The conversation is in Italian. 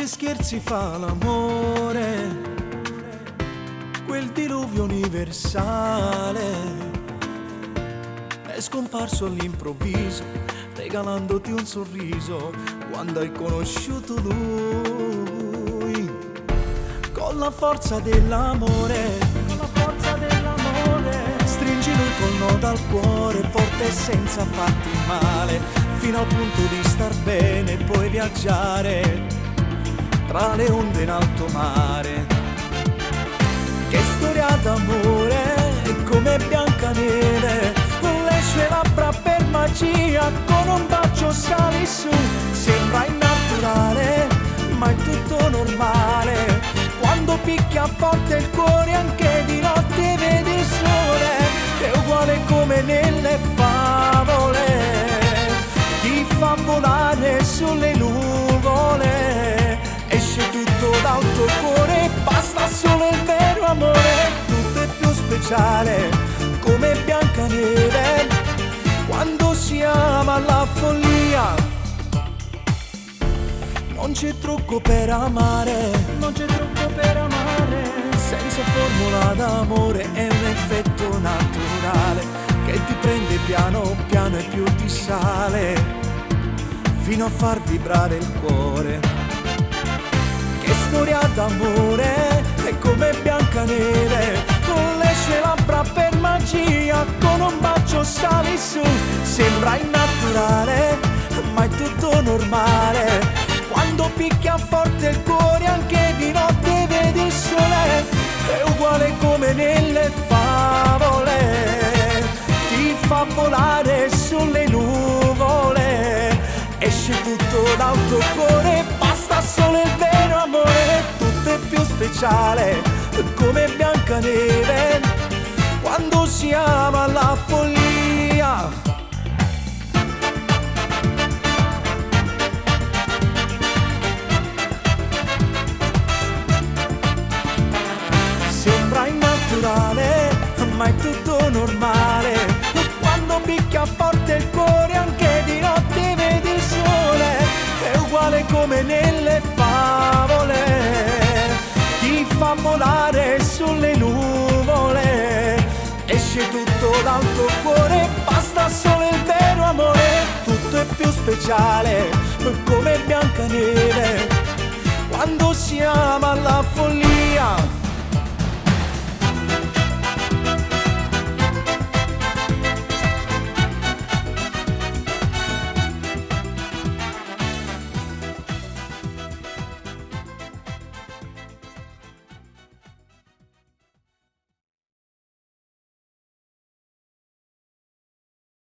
che scherzi fa l'amore, quel diluvio universale è scomparso all'improvviso, regalandoti un sorriso quando hai conosciuto lui. Con la forza dell'amore, stringilo il collo dal cuore, forte e senza farti male, fino al punto di star bene e poi viaggiare tra le onde in alto mare. Che storia d'amore, è come Biancaneve, con le sue labbra per magia, con un bacio sali su, sembra innaturale, ma è tutto normale. Quando picchia forte il cuore anche di notte vedi il sole, è uguale come nelle favole, ti fa volare sulle nuvole, esce tutto dal tuo cuore, basta solo il vero amore, tutto è più speciale come Biancaneve, quando si ama la follia. Non c'è trucco per amare, non c'è trucco per amare, senza formula d'amore, è un effetto naturale che ti prende piano piano e più ti sale, fino a far vibrare il cuore. Che storia d'amore, è come Biancaneve, con le sue labbra per magia, con un bacio sali su, sembra innaturale, ma è tutto normale. Quando picchia forte il cuore anche di notte vedi il sole, è uguale come nelle favole, ti fa volare sulle nuvole, esce tutto dal tuo cuore, basta solo il vero amore, tutto è più speciale come Biancaneve, quando si ama la follia. Sembra innaturale, ma è tutto normale. Quando picchia forte il cuore anche di notte vedi il sole, è uguale come nelle favole, ti fa volare sulle nuvole, esce tutto dal tuo cuore, basta solo il vero amore, tutto è più speciale come Biancaneve, quando si ama la follia.